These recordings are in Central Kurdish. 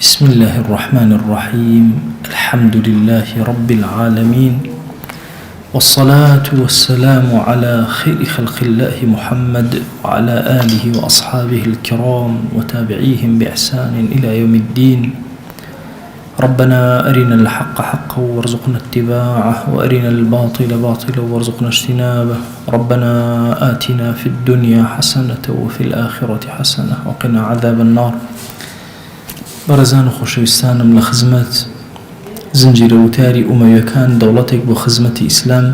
بسم الله الرحمن الرحيم. الحمد لله رب العالمين، والصلاة والسلام على خير خلق الله محمد وعلى آله وأصحابه الكرام وتابعيهم بإحسان إلى يوم الدين. ربنا أرنا الحق حقا وارزقنا اتباعه، وأرنا الباطل باطلا وارزقنا اجتنابه. ربنا آتنا في الدنيا حسنة وفي الآخرة حسنة وقنا عذاب النار. بەڕێزان و خۆشەویستانم لە خزمەت زنجیرە وتاری ئومەویەکان دەوڵەتێک بۆ خزمەتی ئیسلام،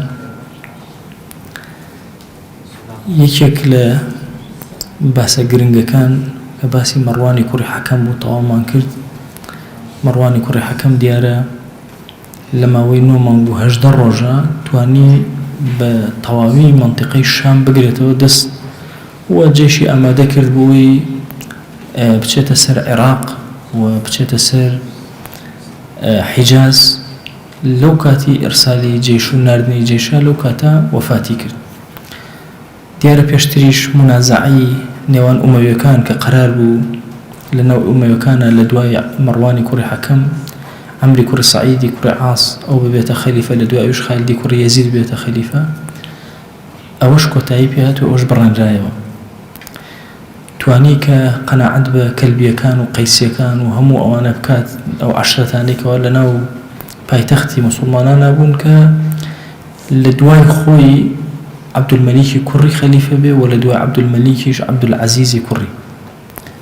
یەکێک لە باسە گرنگەکان کە باسی مەڕوانی کوڕی حەکەم بوو تەواومان کرد. مەڕوانی کوڕی حەکەم دیارە لە ماوەی 9 مانگ و 18 ڕۆژە توانی بە تەواوی مەنتیقەی شام بگرێتەوە دەست و جێشی ئامادە کرد بۆی بچێتە سەر عێراق و بچێتە سەر حیجاز. لەو کاتی ئەرسالی جێش و ناردنی جێشە لەو کاتە وەفاتی کرد. دیارە پێشتریش منازعەی نێوان ئومەویەکان کە قەرار بوو لەناو ئومەویەکانە لە دوای مەڕوانی کوڕی حەکەم عەمری کوڕی سەعیدی کوڕی عاس ئەو ببێتە خەلیفە، لە دوای ئەوش خالدی کوڕی یەزید بێتە خەلیفە. ئەوەش کۆتایی پێهات و ئەوش بڕێنرایەوە. توانی کە قەناعەت بە کەلبیەکان و قەیسیەکان و هەموو ئەوانە بکات، ئەو عەشرەتانێکەوە لەناو پایتەختی موسڵمانانە بوون کە لە دوای خۆی عەبدولمەلیکی کوڕی خەلیفە بێ و لە دوای عەبدولمەلیکیش عەبدولعەزیزی کوڕی،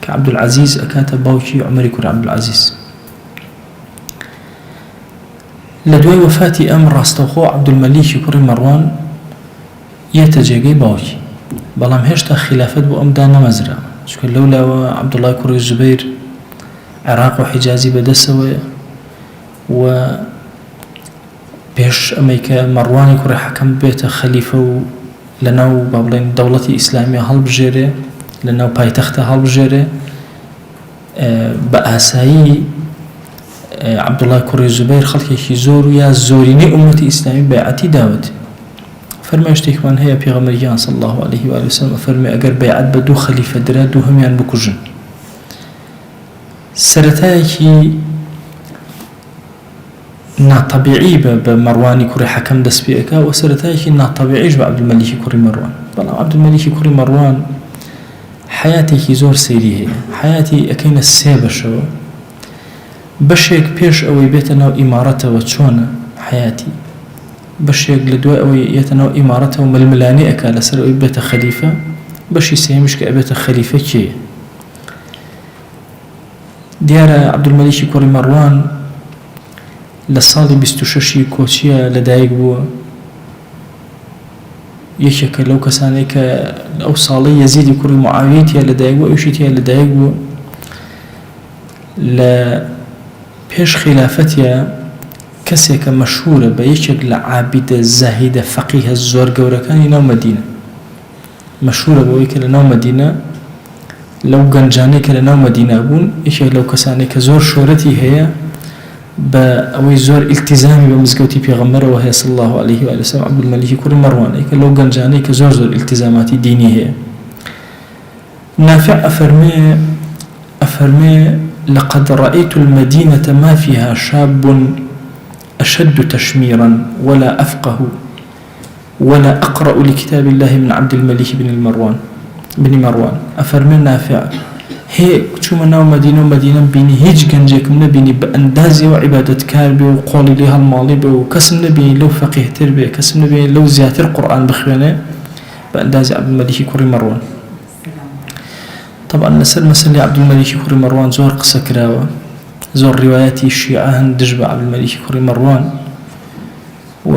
کە عەبدولعەزیز ئەکاتە باوکی عومەری کوڕی عەبدولعەزیز. لە دوای وەفاتی ئەم ڕاستەوخۆ عەبدولمەلیکی کوڕی مەڕوان یێتە جێگەی باوکی، بەڵام هێشتا خلافەت بۆ ئەمدا نەمەزرا، چونکە لەولاوە عەبدوڵای کوڕی زوبەیر عێراق و حیجازی بەدەستەوەیە و پێش ئەمەی کە مەڕوانی کوڕی حەکەم بێتە خەلیفە و لەناو با بڵێن دەوڵەتی ئیسلامی هەڵبژێرێ، لەناو پایتەختە هەڵبژێرێ، بە ئاسایی عەبدوڵای کوڕی زوبەیر خەڵکێکی زۆر و یا زۆرینەی ئومەتی ئیسلامی بەیعەتی داوت. فەرمای شتێکمان هەیە پێغەمبەریان صلی الله عليه و آله وسلم فەرمای ئەگەر بەیعەت بە دوو خەلیفە درا دوو هەمیان بکوژن. سەرەتایەکی ناتەبیعی بە مەڕوانی کوڕی حەکەم دەست پێ ئەکا و سەرەتایەکی ناتەبیعیش بە عەبدولمەلیکی کوڕی مەڕوان. بەڵام عەبدولمەلیکی کوڕی مەڕوان حیاتێکی زۆر سەیری هەیە. حیاتی ئەکەینە سێ بەشەوە. بەشێک پێش ئەوەی بێتە ناو ئیمارەتەوە چۆنە حیاتی، بەشێک لە دوای ئەوەی یێتە ناو ئیمارەتەوە ململانێ ئەکا لەسەر ئەوەی بێتە خەلیفە، بەشی سێمیش کە ئەبێتە خەلیفە کێیە. دیارە عەبدولمەلیکی کوڕی مەڕوان لە ساڵی 26 کۆچیە لەدایک بووە. یەکێکە لەو کەسانەی کە ئەو ساڵی یەزیدی کوڕی موعاویە تیا لەدایک بووە، ئەوشی تیا لەدایک بووە. لە پێش خلافەتیە کەسێکە مەشهورە بە یەکێک لە عابیدە زاهیدە فەقیهە زۆر گەورەکانی ناو مەدینە، مەشهورە بەوەی کە لە ناو مەدینە لەو گەنجانەی کە لە ناو مەدینە بوون، یەکێک لەو کەسانەی کە زۆر شۆرەتی هەیە بە ئەوەی زۆر ئیلتیزامی بە مزگەوتی پێغەمبەرەوە هەیە صلی الله عليه و آله وسلم، عەبدولمەلیکی کوڕی مەڕوانەی کە لەو گەنجانەی کە زۆر ئیلتیزاماتی دینی هەیە. نافع ئەفەرمێ لقد رأيت المدينة ما فيها شاب أشد تشميرا ولا أفقه ولا أقرأ لكتاب الله من عبد الملك بن مروان. أفرمي نافع هي شو ناو مدينة بيني هيج كنجيكم نبيني بأندازي وعبادة كاربي وقولي لها الماضي وكسم نبيني لو فقيه تربية، كسم نبيني لو زيادة القرآن بخوانه بأندازي عبد الملك كوري مروان. طبعا مسألة عبد الملك كوري مروان زور قصة كراوة، زور رواياتي الشيعة دجبة عبد الملك كوري مروان و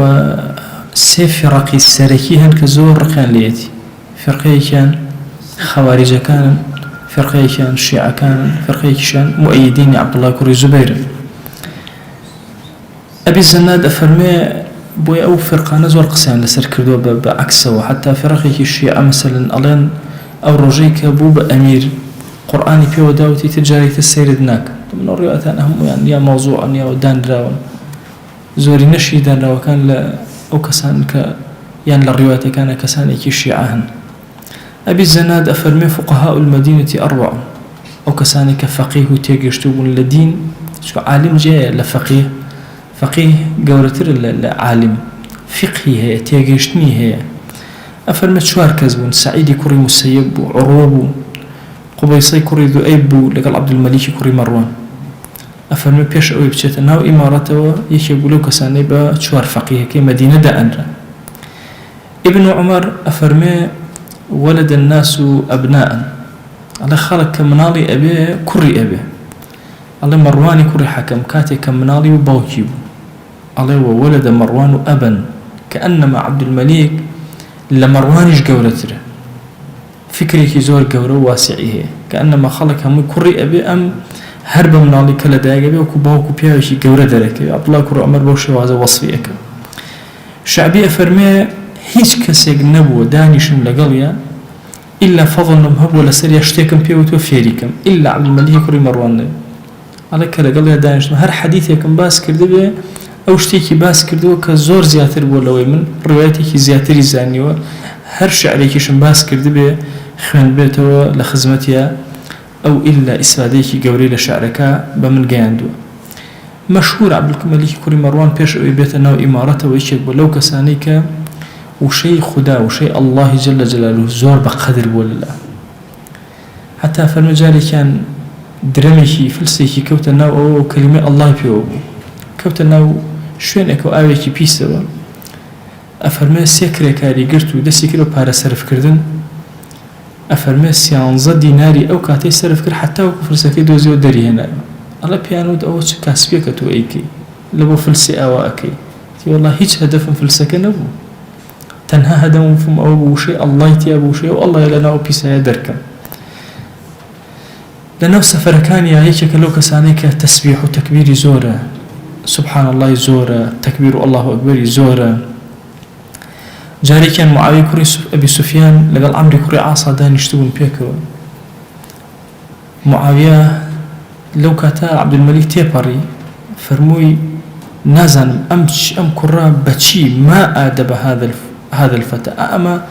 سي فرقي السركي هن كزور كان ليتي فرقي كان خوارج كان، فرقي كان شيعة كان، فرقي كان مؤيدين عبد الله كوري زبير. أبي الزناد أفرمي بوي أو فرقة نزور قسان لسر كردو بعكسه، وحتى فرقي الشيعة مثلا ألين أو رجيك بو بأمير قرآني في وداوتي تجاري السير دناك من الروايات أهم يعني يا موضوعا يا دان راون زوري نشي دان راو كان أو كسان ك يعني الروايات كان كسان يكي الشيعة. أبي الزناد أفرمي فقهاء المدينة 4 أو كسانك فقيه تيجشتون للدين شو عالم جاء لفقيه فقيه جورتر العالم فقهي هي تيجشتني هي أفرمت شوار كذبون سعيد كوري مسيب وعروب قبيصي كوري ذؤيب لقال عبد الملك كوري مروان أفرمت بيش أوي بشيت أنه إمارته يشيبولو كساني بشوار فقيه كي مدينة دأنرا ابن عمر أفرمي ولد الناس أبناء على خلق كمنالي أبي كري أبي على مرواني كري حكم كاتي كمنالي وبوكيب على وولد مروان أبا كأنما عبد الملك لمروانش جورتره فكري كي زور جورة واسعيه كأنما خلق هم كري أبي أم هرب منالي كلا داعي وكباو كبياوشي جورة درك عبد الله كري عمر بوشي وهذا وصفيك شعبي أفرمي هیچ کەسێک نەبووە دانیشم لەگەڵیە إلا فەضڵم هەبووە لەسەر شتێکم پێوتوە فێریکەم إلا عەبدولمەلیک کوڕی مەڕوان نەبێ ئەڵێ کە لەگەڵیە دانیشتم هەر حەدیثێکم باس کردبێ ئەو شتێکی باس کردووە کە زۆر زیاتر بووە لەوەی من ڕوایەتێکی زیاتری زانیوە هەر شعرێکیشم باس کردبێ خوێنبێتەوە لە خزمەتیە ئەو إلا ئیسفادەیەکی گەورەی لە شعرەکە بە من گەیاندووە مەشهور عەبدولمەلیک کوڕی مەڕوان پێش ئەوەی بێتە ناو ئیمارەتەوە یەکێک بوو لەو کەسانەی کە وشي خدا وشي الله جل جلاله زور بقدر ولا حتى فالمجال كان درمشي فلسيكي كوتنا أو كلمة الله بيو كوتنا شوين اكو آويكي بيسوا أفرمي سيكري كاري قرتو دا سيكرو بارا صرف كردن أفرمي سيانزا ديناري أو كاتي صرف كر حتى وكو فلسكي دوزيو داري هنا الله بيانو دا أو كاسبيا كتو ايكي لبو فلسي أوا اكي والله هيج هدف فلسكي نبو تنها هدم فم أو شيء الله يتيابو شيء والله لنا أو بيسا دركم لأنه سفر كان يعيش كلو كسانيك تسبيح وتكبير زورة سبحان الله زورة تكبير الله أكبر زورة جاري كان معاوية كوري أبي سفيان لقال عمري كوري عاصا دان يشتغل بيكو معاوية لو كاتا عبد الملك تيباري فرموي نازن أمش أم كرا بشي ما آدب هذا الفتى أما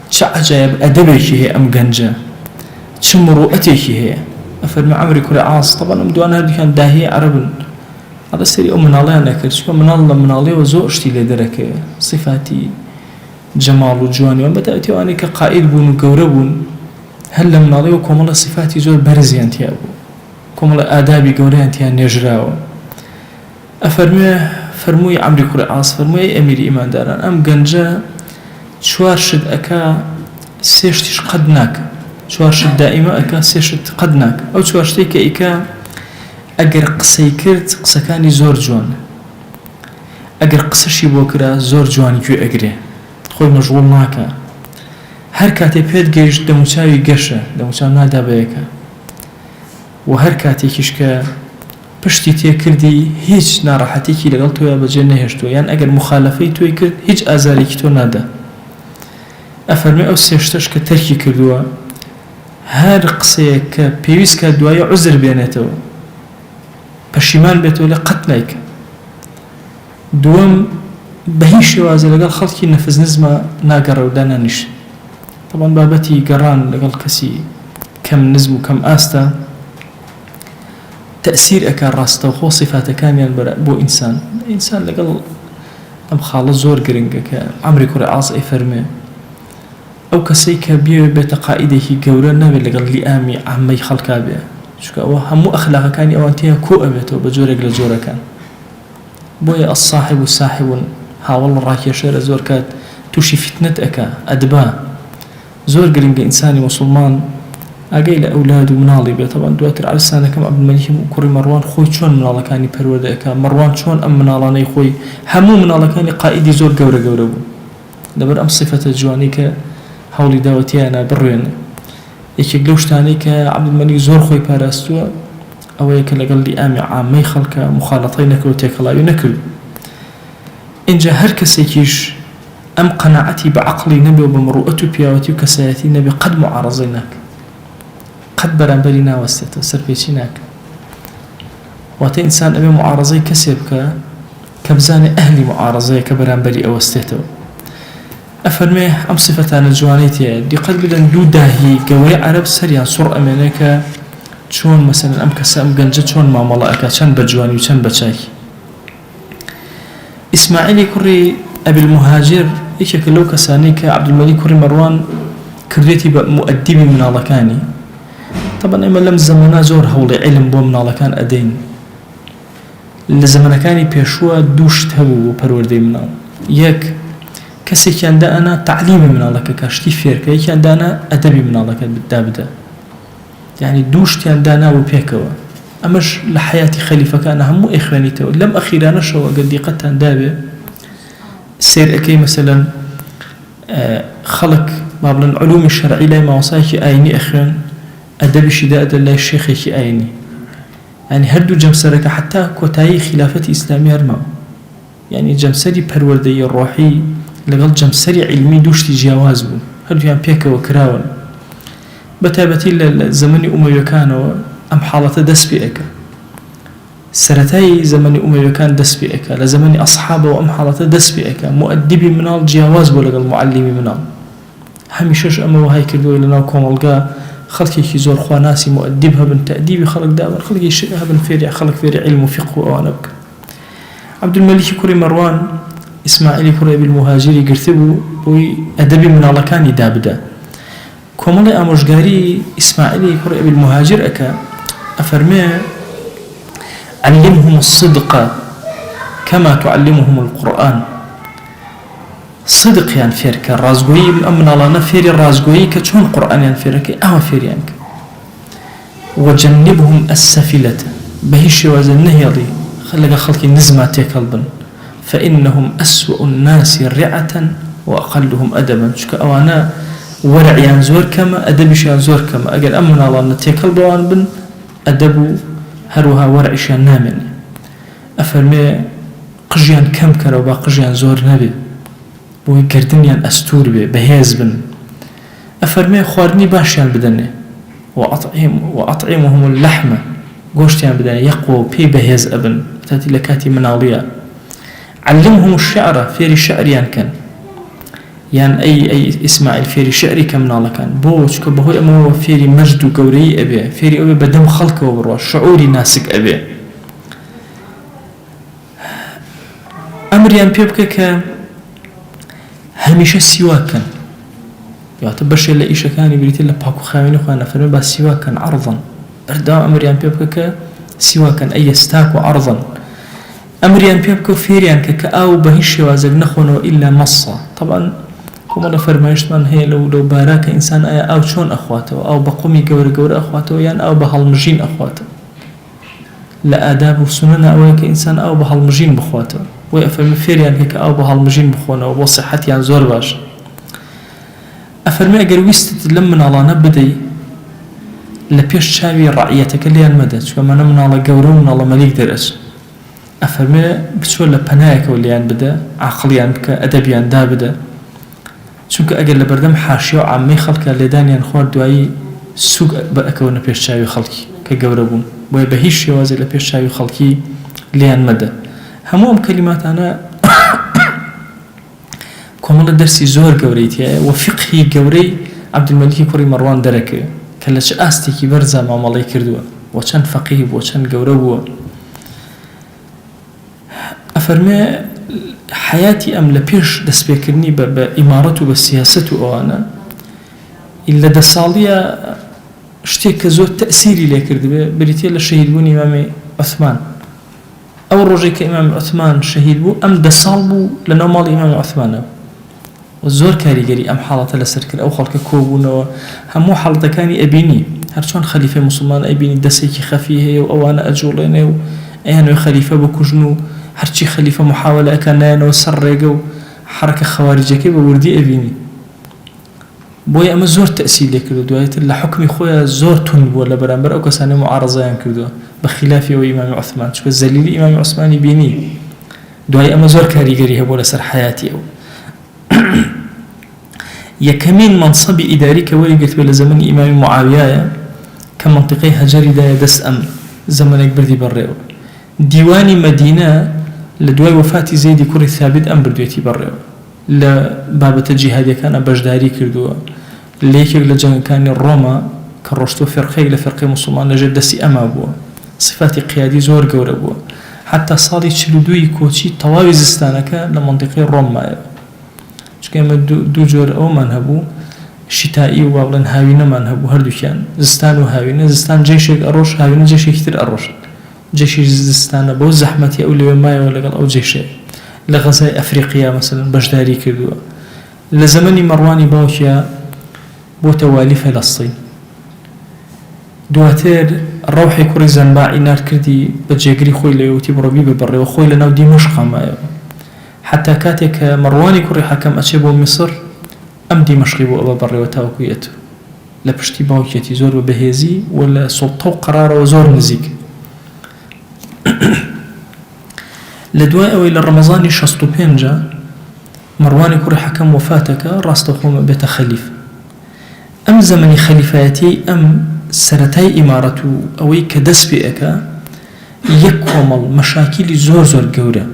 شعجب أدبك هي أم جنجة شمروءتك هي أفرمي عمري كوري عاص طبعا أمدوان هذا كان داهية عرب هذا سري من الله أنا كرشوا من الله وزوجتي لدرك صفاتي جمال وجواني وبدأت وأنا كقائد بون وجوربون هل من الله وكم الله صفاتي زور برزي أنت يا أبو كم الله آدابي جوري أنت يا نجراو فرموي عمري كوري عاص فرموي أمير إيمان داران أم جنجة شوار شد أكا سيشتش قدناك شوار شد دائما أكا سيشت قدناك أو شوار شتيك إكا أجر قصي كرت قصكاني زور جوان أجر قصشي بوكرا زور جوان جو أجري خوي مشغول ناكا هر كاتي بيت جيش دموشاوي قشة دموشاو نادا بيكا وهر كاتي كشكا پشتی تێ کردی هیچ ناڕەحەتێکی لەگەڵ تۆیە بەجێ نەهێشتووە یان ئەگەر مخالەفەی تۆی کرد هیچ ئازارێکی تۆ نادا ئەفەرمێ ئەو سێشتەش کە تەرکی کردووە هەر قسەیەک کە پێویست کە دوایە عوزر بێنێتەوە پەشیمان بێتەوە لە قەت نایکە دووەم بە هیچ شێوازە لەگەڵ خەڵکی نەفز نزمە ناگەڕێ و دانانیشێ طبعاً بابەتی گەڕان لەگەڵ کەسی کەم نزم و کەم ئاستە تأثير أكان راسته وخو صفات كان ينبرأ بو إنسان لقل أم خالص زور قرنقة كعمري كوري عاص فرمي أو كسيكا بيو بتقائده جورا نبي لقل لآمي عمي خلقا بيه شكا همو أخلاق كان أوانتيها كو أبيتو بجورك لجورا كان بويا الصاحب ساحب ها والله راكي شير زور كات توشي فتنة أكا أدبا زور قرنقة إنساني مسلمان أجي لأولاد ومنالي بيه طبعا دواتر على السنة كم عبد الملك وكوري مروان خوي شون من الله كاني برودة كان مروان شون أم من الله نيخوي همو من الله كاني قائدي زور جورة بو دبر أم صفة الجواني كهولي داوتي أنا بروين إيش جلوش تاني كعبد الملك زور خوي باراستوا أو يك لقال لي آمي عامي خلك مخالطين نكل وتكلا ينكل إن جا هركس يكيش أم قناعتي بعقلي نبي وبمرؤته بياوتي وكسياتي نبي قد معارضينك قد برانبرينا وستة سرفيشيناك واتي إنسان أبي معارضي كسبك كبزاني أهلي معارضي كبرانبري أوستيتو أفرمي أم صفتان الجوانيتي دي قد بدن دو داهي قوري عرب سريان صر أمينيك چۆن مەسەلەن ئەم کەسە ئەم گەنجە چۆن مامەڵە ئەکات چەند بە جوانی و چەند بە چاکی. ئیسماعیلی کوڕی ئەبی المهاجر یەکێکە لەو کەسانەی کە عەبدولمەلیک کوڕی مەڕوان کردێتی بە مؤدیبی مناڵەکانی. طبعا ئێمە لەم زەمانە زۆر هەوڵی عیلم بۆ مناڵەکان ئەدەین. لە زەمانەکانی پێشووە دوو شت هەبوو بۆ پەروەردەی مناڵ. یەک کەسێکیان دائنا تعلیمی مناڵەکە کاشتی فێرکە، یەکیان دانا ئەدەبی مناڵەکە دابدە. يعني دوو شتیان داناوە پێکەوە. ئەمەش لە حیاتی خەلیفەکانە هەموو ئەخوێنیتەوە. لەم ئەخیرانەشەوە ئەگەر دیقەتتان دابێ سیر ئەەکەی مەسەلەن خەڵک با بڵێن علومی شەرعی لای مامۆستایەکی ئاینی ئەخوێن، ئەدەبیشی دائەدە لای شێخێکی ئاینی. يعني هەردوو جەمسەرەکە حتا کۆتایی خلافەتی ئیسلامی هەرماوە. يعني جەمسەری پەروەردەی ڕۆحی لەگەڵ جەمسەری عیلمی دوو شتی جیاواز بوو، هەردوویان پێکەوە کراون. بەتایبەتی لە زەمەنی ئومەویەکانەوە ئەم حاڵەتە دەست پێ ئەکا. سەرەتای زەمەنی ئومەویەکان دەست پێ ئەکا، لە زەمەنی ئەسحابەوە ئەم حاڵەتە دەست پێ ئەکا. مؤدیبی مناڵ جیاواز بۆ لەگەڵ معلمی مناڵ. هەمیشەش ئەمە وهای کردووە لەناو کۆمەڵگا خەڵکێکی زۆر خواناسی مؤدیب هەبن، تەئدیبی خەڵک دابن، خەڵکی هەبن فێری خەڵک فێری عیلم و فیقه و ئەوانە بکەن. عەبدولمەلیکی کوڕی مەڕوان ئیسماعیلی کوڕی ئەبی المهاجری گرتبوو بۆی ئەدەبی مناڵەکانی دابدە. کۆمەڵی ئامۆژگاری ئیسماعیلی کوڕی ئەبی المهاجر ئەکا، ئەفەرمێ علمهم الصدق كما تعلمهم القرآن. صدقیان فێرکە، ڕازگۆیی ئەم مناڵانە فێری ڕازگۆیی کە چۆن قورئانیان فێرەکەی ئەوە فێریان کە. وجنبهم السفلة، بە هیچ شێوازە نەهێڵی لەگە خەڵکی نزما تێکەڵ بن. فإنهم أسوأ الناس رعة وأقلهم أدبا. چونکە ئەوانە وەرعیان زۆر کەمە، ئەدەبیشیان زۆر کەمە. ئەگەر ئەم مناڵانە تێکەڵ بەوان بن، ئەدەب و هەروەها وەرعیشیان نامێنێ. ئەفەرمێ قژیان کەم کەرەوە با قژیان زۆر نەبێ، بۆی گردنیان ئەستور بێ، بەهێز بن. ئەفەرمێ خواردنی باشیان بدەنێ. وأطعمهم اللحم، گۆشتیان بدەنێ، یەقوە و پێی بەهێز ئەبن، تاتی لە کاتی مناڵیە. علمهم الشعر، فێری شعریان کەن. یان ئەی ئیسماعیل فێری شعری کە مناڵەکان. بۆ چکە بەهۆی ئەمەوە فێری مەجد و گەورەی ئەبێ، فێری ئەوێ بەدەم خەڵکەوە بڕۆ، شعوری ناسک ئەبێ. ئەمریان پێ بکە کە هەمیشە سیواکەن. یاتە بەشێ لە ئیشەکانی بریتە لە پاک و خاوێنی خۆیان ئەفەرمێ با سیواکەن عەرضەن. بەردەوام ئەمریان پێ بکە کە سیواکەن، ئەی ئێستاک و عەرضەن. ئەمریان پێ بکە و فێریان کە ئاو بە هیچ شێوازێک نەخۆنەوە ئیلا مەسە. طبعا کۆمەڵە فەرمایشتمان هەیە لەو بارا کە ئینسان ئایا ئاو چۆن ئەخواتەوە، ئاو بە قومی گەورە گەورە ئەخواتەوە یان ئاو بە هەڵمژین ئەخواتەوە. لە ئاداب و سونەنە ئەوەیە کە ئینسان ئاو بە هەڵمژین بخواتەوە. وی ئەفەرمێ فێریان کە ئاو بە هەڵمژین بخۆنەوە بۆ سیحەتیان زۆر باشە. ئەفەرمێ ئەگەر ویستت لەم مناڵانە بدەی، لە پێش چاوی ڕەعیەتەکە لێیان مەدە، چونکە ئەمانە مناڵە گەورە و مناڵە مەلیک دەرەچن. ئەفەرمێ بچۆ لە پەنایەکەوە لێیان بدە، عاقڵیان بکە، ئەدەبیان دابدە. چونکە ئەگەر لە بەردەم حاشیە و عامەی خەڵکە لێدانیان خوارد، دوایی سوگ بە ئەکەونە پێش چاوی خەڵکی کە گەورە بوون. بۆیە بە هیچ شێوازێک لە پێش چاوی خەڵکی لێیان مەدە. هەموو ئەم کەلیماتانە کۆمەڵە دەرسی زۆر گەورەی تایە و فقهی گەورەی عەبدولمەلیکی کوڕی مەڕوان دەرەکەوێ کە لە چ ئاستێکی بەرزە مامەڵەی کردووە و چەند فەقیه بووە، چەند گەورە بووە. ئەفەرمێ حیاتی ئەم لە پێش دەستپێکردنی بە ئیمارەت و بە سیاست و ئەوانە لە دە ساڵیە شتێک کە زۆر تەئسیری لێ کردبێ بریتە لە شەهیدبوونی ئیمامی عوسمان. ئەو ڕۆژێک کە ئیمامی عوسمان شەهید بوو، ئەم دە ساڵ بوو لە ناو ماڵی ئیمامی عوسمانە. زۆر کاریگەری ئەم حاڵەتە لەسەر کرد. ئەو خەڵکە کۆبوونەوە، هەموو حاڵەتەکانی ئەبینی، هەرچۆن خەلیفەی موسڵمان ئەبینی دەستێکی خەفی هەیە و ئەوانە ئەجوڵێنێ و ئەیانوێ خەلیفە بکوژن و هەرچی خەلیفە محاولە ئەکەن نایەنەوە سەر ڕێگە و حرەکە خەواریجەکەی بە وردی ئەبینی. بۆیە ئەمە زۆر تەئسیر لێ کردو. دوایێتر لە حکمی خۆیان زۆر تند بووە لە بەرامبەر ئەو کەسانەی معارەزەیان کردووە بە خلافی ئەوەی ئیمامی عوسمان، چونکە زەلیلی ئیمامی عوسمانی بینی. دوای ئەمە زۆر کاریگەری هەبووە لەسەر حیاتی ئەو. یەکەمین منصەبی ئیداری کە وەرگرت بێ لە زەمەنی ئیمامی معاویایە کە منطقەی هەجەریدایە دەست ئەم زەمانێک بردی بەڕێوە. دیوانی مەدینە لە دوای وفاتی زەیدی کوڕی ثابت ئەم بردوێتی بەڕێوە، لە بابەتە جیهادیەکانە بەشداری کردووە. لە یەکێک لە جەنگەکانی ڕۆما کە ڕۆشتۆ فێرقەیەک لە فێرقەی موسڵمان لەژێر دەستی ئەما بووە صفاتی قیادی زۆر گەورە بووە حتا ساڵی 42 کۆچی تەواوی زستانەکە لە منطقەی ڕۆم مایەوە چونکە ئێمە دوو جۆر ئەومان هەبوو شتایی و باڵێن هاوینەمان هەبوو هەردووکیان زستان و هاوینە زستان جێشێک ئەڕۆژ هاوینە جێشێکی تر ئەڕۆژن جێشی زستانە بەو زەحمەتی ئەو لەوێ مایەوە لەگەڵ ئەو جێشێ لە غەزای ئەفریقیا مەسەلەن بەشداری کردووە لە زەمەنی مەڕوانی باوکیە بۆتە والی فەلەستین دواتر ڕەوحی کوڕی زەنباعی ناردکردی بە جێگری خۆی لەوێتی بڕۆبی ببڕێەوە خۆی لە ناو دیمەشقا مایەوە حتا کاتێک کە مەڕوانی کوڕی حەکەم ئەچێ بۆ میسر ئەم دیمەشقی بۆ ئەوە بڕێەوە تاوەکویەت لە پشتی باوکێتی زۆر بە بەهێزی و لە سوڵتە و قەرارەوە زۆر نزیک لە دوای ئەوەی لە ڕەمەزانی 65 مەڕوانی کوڕی حەکەم وفاتەکە ڕاستەوخۆمە بێتە خەلیف ئەم زەمەنی خەلیفایەتی ئەم سەرەتای ئیمارەت و ئەوەی کە دەست پێ ئەکا یەک کۆمەڵ مەشاکیلی زۆر زۆر گەورە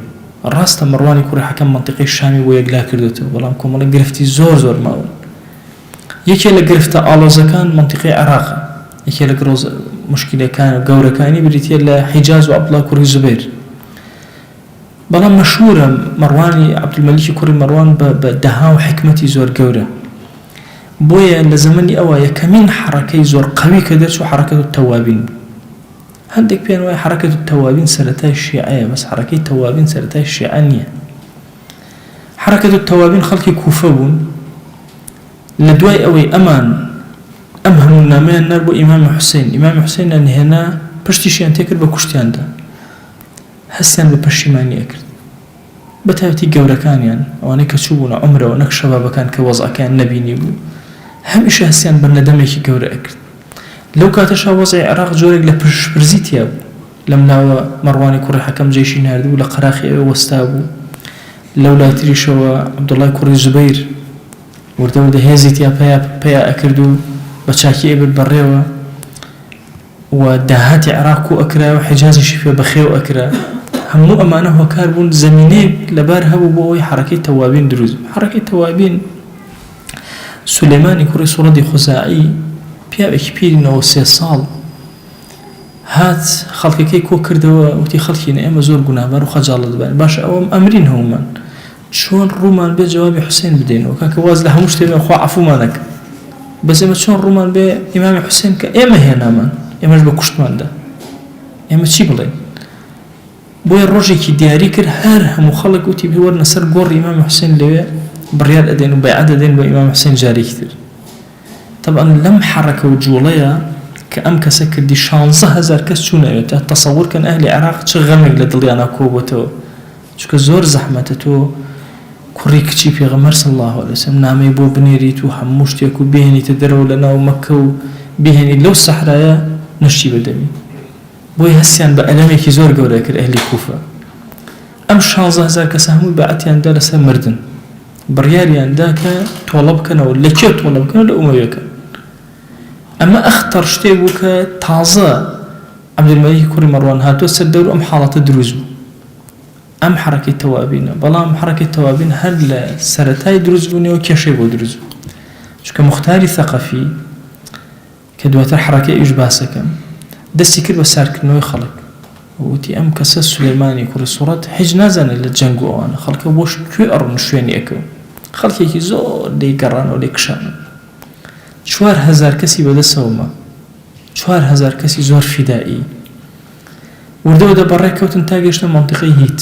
ڕاستە مەڕوانی کوڕی حەکەم منطقەی شامی بۆ یەکلا کردوێتەوە بەڵام کۆمەڵی گرفتی زۆر زۆر ماوە یەکێ لە گرفتە ئاڵۆزەکان منطقەی عێراقە یەکێ لە مشکلەکان گەورەکانی بریتە لە حیجاز و عەبدوڵڵا کوڕی زوبەیر بەڵام مەشهورە مەڕوانی عەبدولمەلیکی کوڕی مەڕوان بە دەها و حکمەتی زۆر گەورە بۆیە لە زەمەنی ئەوە یەکەمین حرەکەی زۆر قەوی کە دەرچوو حرەکەت التەوابین هەندێک پێیان وایە حرەکەت التەوابین سەرەتای شیعەیە بەس حرەکەی تەوابین سەرەتای شیعە نییە حرەکەت التەوابین خەڵکی کوفە بوون لە دوای ئەوەی ئەمان ئەم هەموو نامەیان نەر بۆ ئیمامی حوسێن ئیمامی حوسێنیان هێنا پشتیشیان تێکرد بە کوشتیاندا هەستیان بە پەشیمانی ئەکرد بە تایبەتی گەورەکانیان ئەوانەی کە چوو بوونە عومرەوە نەک شەبابەکان کە وەزعەکەیان نەبینی بوو هەمیشە هەستیان بە نەدەمێکی گەورە ئەکرد لەو کاتەشا وەزعی عێراق جۆرێک لە پشپرزی تیا بوو لەم ناوە مەڕوانی کوڕی حەکەم جێشی ناردبوو لە قەراخی ئەوێ وەستا بوو لەو لاتریشەوە عەبدوڵڵای کوڕی زوبەیر وردەوردە هێزی تیا پیا ئەکرد و بە چاکی ئەبرد بەڕێوە و داهاتی عێراق و ئەکرا و حیجازیشی پێ بەخێو ئەکرا هەموو ئەمانە هۆکار بوون زەمینەیەک لەبار هەبوو بۆ ئەوەی حرەکەی تەوابین دروست حرەکەی تەوابین سولەیمانی کوڕی سوڕەدی خوزاعی پیاوێکی پیرینەوە 3 ساڵ هات خەڵکەکەی کۆ کردەوە وتی خەڵکینە ئێمە زۆر گوناهبار و خەجاڵت دەبین باشە ئەوەم ئەمرین هەمومان چۆن ڕوومان بێ جوابی حوسێن بدەینەوە کاکە واز لە هەموو شتێک خوا عەفومانەکە بەس ئێمە چۆن ڕوومان بێ ئیمامی حوسێن کە ئێمە هێنامان ئێمەش بە کوشتماندا ئێمە چی بڵێن بۆیە ڕۆژێکی دیاری کرد هەر هەموو خەڵک وتی بوەرنە سەر گۆڕی ئیمامی حوسێن لەوێ بڕیار ئەدەین و بەیعەت ئەدەین بۆ ئیمامی حوسێن جارێکی تر طبعا لەم حرەکە و جوڵەیە کە ئەم کەسە کردی 16,000 کەس چوونەوێتە تەسەوورکەن ئەهلی عێراق چ غەمێک لە دڵیانە کۆبووەتەوە چونکە زۆر زەحمەتە تۆ کوڕی کچی پێغەمبەر صلی الله علیه وسلم نامەی بۆ بنێریت و هەموو شتێک و بهێنیتە دەرەوە لە ناو مەککە و بهێنیت لەو سەحرایە نەشتی بەدەمی بۆی هەستیان بە ئەلەمێکی زۆر گەورە کرد ئەهلی کوفە ئەم 16,000 کەس هەمووی بەعەتیاندا لەسەر مردن بڕیاریاندا کە تۆڵە بکەنەوە لە کێ تۆڵە بکەنەوە لە ئومەویەکە ئەمە ئەختەر شتێک بوو کە تازە عەبدولمەلیکی کوڕی مەڕوان هاتووە سەر دەور ئەم حاڵەتە دروست بوو ئەم حرەکەی تەوابینە بەڵام حرەکەی تەوابین هەر لە سەرەتای دروست بوونەوە کێشەی بۆ دروست بوو چونکە موختاری ثەقەفی کە دواتر حرەکەی ئیش باسەکەم دەستی کرد بە سارکردنەوەی خەڵک وتی ئەم کەسە سولەیمانی کوڕی سوڕەت هیچ نازانێت لە جەنگ و ئەوانە خەڵکە بۆ کوێ ئەڕۆن شوێنی ئەکەون خەڵکێکی زۆر لێگەڕانەوە لێکشانن 4,000 کەسی بەدەستەوەمە 4,000 کەسی زۆر فیدایی وردەوە دەبەڕێ کەوتن تا گەشتە منطقەی هیت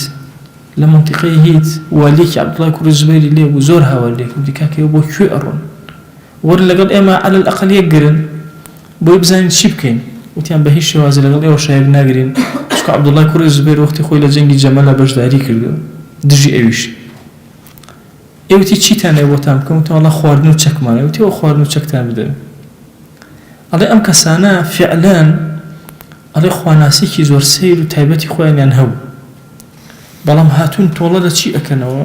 لە منطقەی هیت والیەکی عەبدوڵڵای کوڕی زوبەیری لێ بوو زۆر هاوار لێ وتی کاکەوە بۆ کوێ ئەڕۆن وەرن لەگەڵ ئێمە عەلە الئەقەل یەکگرن بۆی بزانین چی بکەین وتیان بە هیچ شێوازی لەگەڵ ئێوە شایەک ناگرین چونکە عەبدوڵڵای کوڕی زوبەیر وەختی خۆی لە جەنگی جەمەلە بەشداری کردەوە دژی ئەویش ئێوتی چیتان هەیە بۆتان بکەم وتم وەڵا خواردن و چەکمانە وتی ئەوە خواردن و چەکتان بدەن ئەڵێ ئەم کەسانە فعلان ئەڵێ خواناسێکی زۆر سەیر و تایبەتی خۆیانیان هەبوو بەڵام هاتوون تۆڵە لە چی ئەکەنەوە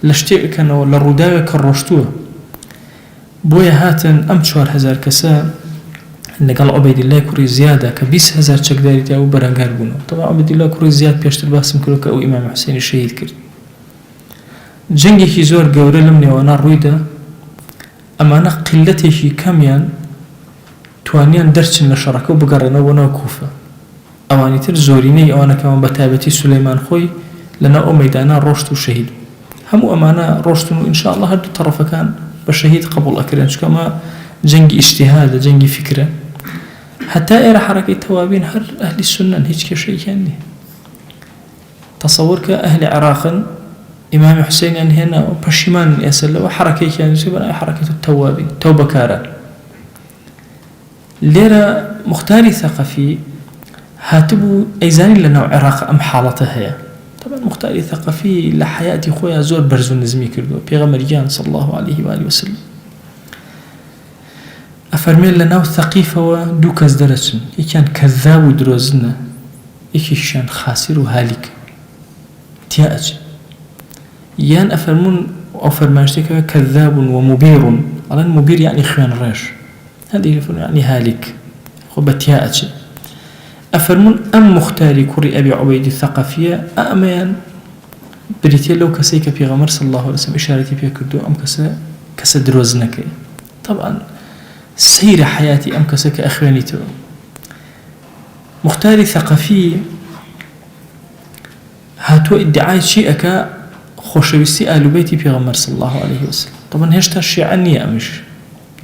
لە شتێک ئەکەنەوە لە ڕووداوێک کە ڕۆشتووە بۆیە هاتن ئەم 4,000 کەسە لەگەڵ عوبەیدیلای کوڕی زیادە کە 20,000 چەکداری تیا و بەرەنگار بوونەوە طبعا عوبەیدیلای کوڕی زیاد پێشتر باسم کردو کە ئەو ئیمامی حوسێنی شەهید کرد جەنگێکی زۆر گەورە لەم نێوانە ڕوویدا ئەمانە قیلەتێکی کەمیان توانیان دەرچن لە شەڕەکە و بگەڕێنەوە ناو کوفە. ئەوانی تر زۆرینەی ئەوانەکەمان بە تایبەتی سولەیمان خۆی لەناو ئەو مەیدانە ڕۆشت و شەهید. هەموو ئەمانە ڕۆشتن و ئینشاءالله هەردوو تەڕەفەکان بە شەهید قبوڵ ئەکرێن، چونکە ئەمە جەنگی ئیجتیهادە، جەنگی فکرە. حتا ئێرە حرەکەی تەوابین هەر ئەهلی سونەن، هیچ کێشەیەکیان نییە. تەسەوور کە ئەهلی عێراقن ئیمامی حوسێنیان هێناوە پەشیمان ئێستا لەوە حرەکەیەکیان نووسی بەناوی حرەکەت التەوابین، تەوبەکاران. لێرە مختاری ثەقەفی هاتبوو ئەیزانی لەناو عێراق ئەم حاڵەتە هەیە. طبعا مختاری ثەقەفی لە حیاتی خۆیان زۆر بەرز و نزمی کردووە. پێغەمبەریان صلی الله عليه وآله وسلم ئەفەرمێن لەناو ثەقیفەوە دوو کەس دەرەچن، یەکیان کەذاب و درۆزنە، یەکیشیان خاسر و هالیک تیا ئەچن. یان ئەفەرمون ئەو فەرمایشتێکەوە کەذاب و مبیر، ئەڵێن مبیر یعنی خوێن ڕێژ، هەندێک ئەفەرمون یعنی هالیک، خۆ بە تیا ئەچن. ئەفەرمون ئەم مختاری کوڕی ئەبی عوبەیدی ثەقەفیە ئەمەیان بریتێ لەو کەسەی کە پێغەمبەر صلی الله عليه وسلم ئیشارەتی پێ کردو ئەم کەسە درۆزنەکەی. طبعا سەیرە حیاتی ئەم کەسە کە ئەخوێنیتەوە. مختاری ثەقەفی هاتووە ئیدعای چی ئەکا؟ خۆشەویستی ئالوبەیتی پێغەمبەر صلی الله عليه وسلم. طبعا هێشتا شیعە نییە، ئەمیش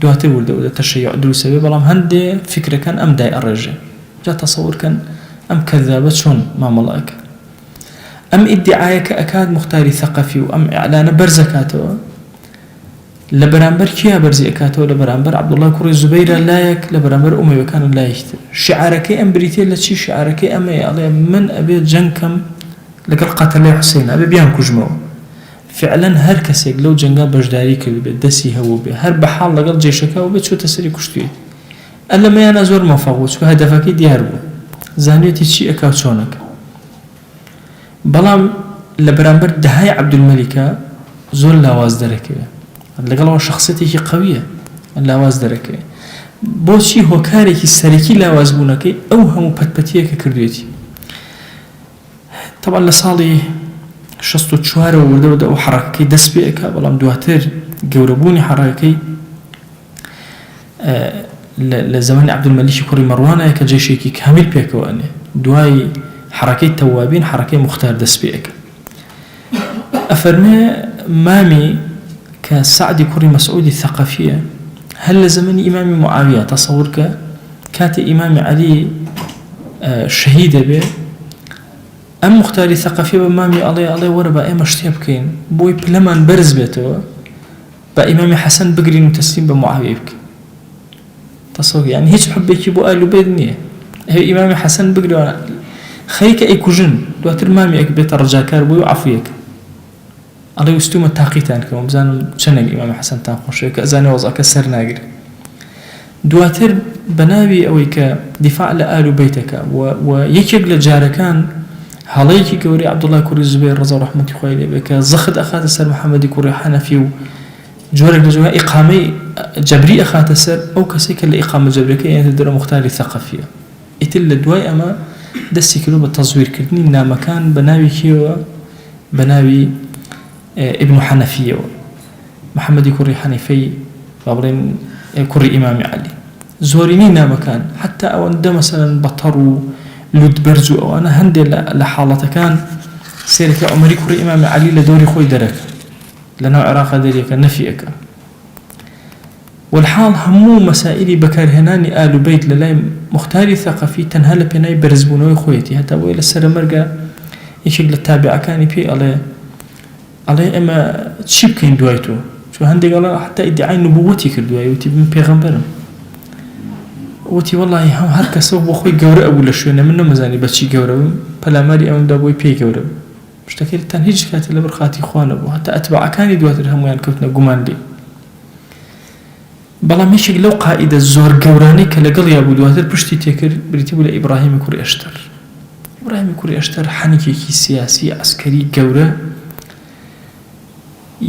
دواتر وردەوە تەشەیع دروسەوێ، بەڵام هەندێ فکرەکان ئەم دای ئەڕێژێ. جا تەسەوورکەن ئەم کەذابە چۆن مامەڵەکە. ئەم ئیدعایەکە ئەکات مختاری ثەقەفی و ئەم ئیعلانە بەرزەکاتەوە لە بەرامبەر کیا بەرزی ئەکاتەوە؟ لە بەرامبەر عەبدوڵڵای کوڕی زوبەیرە لایەک، لە بەرامبەر ئومەویەکان لایەکتر. شعارەکەی ئەم بریتێ لە چی؟ شعارەکەی ئەمەیە، ئەڵێ من ئەبێ جەنگکەم لەگەڵ قەتەلەی حوسێن، ئەبێ بیان کوژمەوە. فعلا هەر کەسێک لەو جەنگا بەشداری کرد بێت، دەستی هەبوو بێ، هەر بەحاڵ لەگەڵ جێشەکەەوە بێت، چۆتە سەری کوشتوێت. ئەلەمەیانە زۆر مەفەق بوو، چکە هەدەفەکەی دیار بوو، زانێتی چی ئەکا چۆنەکە. بەڵام لە بەرامبەر دەهای عەبدولمەلیکە زۆر لاواز دەرەکەوێت، لەگەڵەوە شخصەتێکی قەویە لاواز دەرەکەوێت. بۆچی؟ هۆکارێکی سەرەکی لاواز بوونەکەی ئەو هەموو پەتپەتیەکە کردوێتی. طبعا لە ساڵی 64 وردەوە ئەو حرەکەی دەست پێ ئەکا، بەڵام دواتر گەورەبوونی حرەکەی لە زەمانی عەبدولمەلیکی کوڕی مەڕوانە کە جێشێکی کامیل پێکەوەنێ. دوای حرەکەی تەوابین حرەکەی مختار دەست پێ ئەکا. ئەفەرمێ مامی کە سعدی کوڕی مەسعودی ثەقەفیە هەر لە زەمانی ئیمامی معاویە، تەسەوور کە کاتێ ئیمامی عەلی شەهیدە بێ، ئەم مختاری ثەقەفیە بە مامی ئەڵێ وەرە بە ئێمە شتێ بکەین بۆی پلەمان بەرز بێتەوە، بە ئیمامی حەسەن بگرین و تەسلیم بە معاویە بکەین. تەسەوور یعنی هیچ حوبێکی بۆ ئالوبەیت نییە، ئەوێ ئیمامی حەسەن بگرەوە خەریکە ئەیکوژن، دواتر مامیەک بێتە ڕجاکار بووی و عەفویەکە. ئەڵێ وستومە تاقیتان کەم بزانم چەندێک ئیمامی حەسەنتان خۆشەوێت کە ئەزانێ وەزعەکە سەر ناگرێت. دواتر بەناوی ئەوەی کە دیفاع لە ئالوبەیتەکە و یەکێک لە جارەکان هەڵەیەکی گەورەی عەبدوڵڵای کوڕی زوبەیر ڕەزا و ڕەحمەتی خوای لێ بێ کە زەخت ئەخاتە سەر محەممەدی کوڕی حەنەفی و جۆرێک لە جۆرە ئیقامەی جەبری ئەخاتە سەر ئەو کەسێک کە لە ئیقامە جەبرەکەی یانە دەرە مختاری ثەقەفیە. ئیتر لە دوای ئەمە دەستی کردو بە تەزویرکردنی نامەکان بە ناوی کێوە؟ بە ناوی ابن حەنەفیەوە، محەممەدی کوڕی حەنیفەی با بڵێن کوڕی ئیمامی عەلی. زۆرینەی نامەکان حتا ئەوەندە مەسەلەن بەتەڕ و لودبەرز و ئەوانە هەندێک لە حاڵەتەکان سێرەکە عومەری کوڕی ئیمامی عەلی لە دەوری خۆی دەرەکە، لەناو عێراقا دەریەکە نەفیەکە. والحاڵ هەموو مەسائلی بەکارهێنانی ئالوبەیت لە لای مختاری ثەقەفی تەنها لە پێناوی بەرزبوونەوەی خۆیەتی. هەتا بۆیە لە سەرەمەرگە یەکێک لە تابعەکانی پێی ئەڵێ ئێمە چی بکەین دوای تۆ؟ چون هەندێک ئەڵێ حتا ئیدعای نبووەتی کردووە، وتی من پێغەمبەرم. وتی وەڵڵاهی هەر کەسە بۆ خۆی گەورە ئەبوو لە شوێنە، من نەمەزانی بەچی گەورەبم، پەلاماری ئەوەمدا بۆی پێی گەورە بم. شتەکەتان هیچ کاتێ لەبەر خاتی خوا نەبوو، هەتا ئەتباعەکانی دواتر هەمویان کەوتنە گومان لێ. بەڵام یەکێک لەو قائیدە زۆر گەورانەی کە لەگەڵیا بوو دواتر پشتی تێکرد بریتی بوو لە ئیبراهیمی کوڕی ئەشتەر. ئیبراهیمی کوڕی ئەشتەر حەنیکێکی سیاسی عەسکەری گەورە.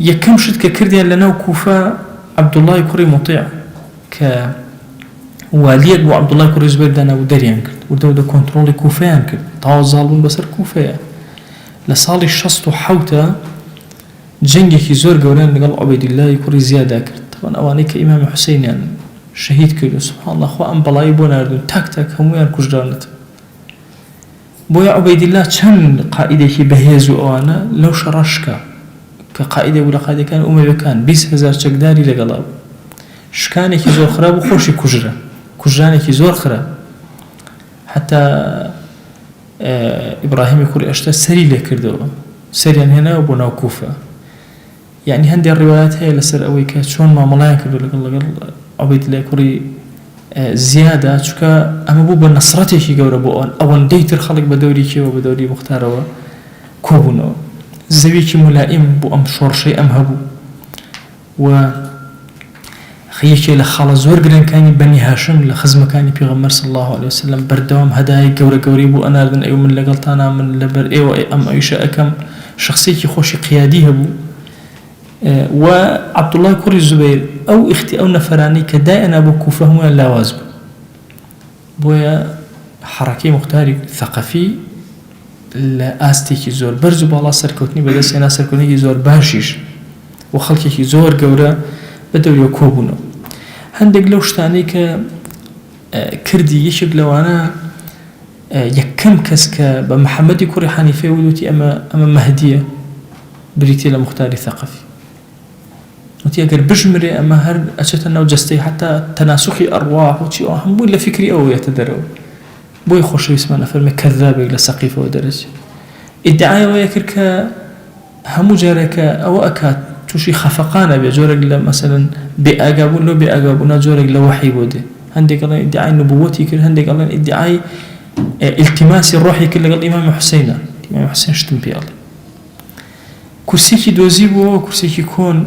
یەکەم شت کە کردیان لەناو کوفە عەبدوڵڵای کوڕی موطیع کە والیەک بۆ عەبدوڵڵای کوڕی زوبەیر دانا و دەریان کرد، وردەوە کۆنتڕۆڵی کوفەیان کرد، تاوا زاڵبوون بەسەر کوفەیە. لە ساڵی 67 جەنگێکی زۆر گەورەیان لەگەڵ عوبەیدیللای کوڕی زیادا کرد. طبعا ئەوانەی کە ئیمامی حوسێنیان شەهید کرد. سبحان الله خوا ئەم بەڵایی بۆ ناردوون تاک تاک هەمویان کوژراونەتەوە. بۆیە عوبەیدیلا چەند قائیدێکی بەهێز و ئەوانە لەو شەڕە شکا کە قائیدە بوو لە قائیدەکان ئومەویەکان 20,000 چەکداری لەگەڵا بوو. شکانێکی زۆر خراپ و خۆشی کوژرا، کوژرانێکی زۆر خراپ. حتا ئیبراهیمی کوڕی ئەشتە سەری لێ کردەوە، سەریان هێناوە بۆ ناو کوفە. یعنی هەندێک ڕیوایەت هەیە لەسەر ئەوەی کە چۆن مامەڵایان کردو لەگەڵ عوبەیدیلای کوڕی زیادە، چونکە ئەمە بوو بە نەسرەتێکی گەورە بۆ ئەوەندەی تر خەڵک بە دەوری کێوە بە دەوری مختارەوە کۆبوونەوە. زەویێکی مولائیم بۆ ئەم شۆڕشەی ئەم هەبوو و یەکێ لە خاڵە زۆر گرنگەکانی بەنی هاشم لە خزمەکانی پێغەمبەر صلی الله علیه وسلم بەردەوام هەدایای گەورە گەورەی بۆ ئەناردن ئەو من لەگەڵتانە من لەبەر ئێوە ئەم ئەویشە ئەەکەم. شخصێکی خۆشی قیادی هەبوو و عەبدوڵڵای کوڕی زوبەیر ئەو نەفەرانەی کە دایەنا بۆ کوفە هەمویان لاواز بوو. بۆیە حەڕەکەی مختاری ثەقەفی لە ئاستێکی زۆر بەرز و باڵا سەرکەوتنی بەدەستهێنا، سەرکەوتنێکی زۆر باشیش و خەڵکێکی زۆر گەورە بە دەوریەوە کۆبوونەوە. هەندێک لەو شتانەی کە کردی یەکێک لەوانە یەکەم کەس کە بە محەممەدی کوڕی حەنیفە وتی ئەمە مەهدیە بریتێ لە مختاری ثەقەفی، وتی ئەگەر بژمرێ ئەمە هەر ئەچێتە ناو جەستەی حتا تەناسوخی ئەڕواح و چی هەمووی لە فکری ئەوە یەتە دەرەوە. بۆی خۆشەویستمان ئەفەرمێ کەذابێک لە سەقیفەوە دەرەچێت. ئیدعای ئەوەیە کرد کە هەموو جارێکە ئەوە ئەکات تووشی خەفەقانە بێ، جۆرێک لە مەسەلەن بێئاگابوون لەو بێئاگابوونە جۆرێک لە وحی بۆ دێ. هەندێک ئەڵێن ئیدعای نبووەتی کرد، هەندێک ئەڵێن ئیدعای ئیلتیماسی ڕۆحی کرد لەگەڵ ئیمامی حوسەینە. ئیمامی حوسەین شتم پێ ئەڵێ. کورسێکی دۆزی بووەوە، کورسێکی کۆن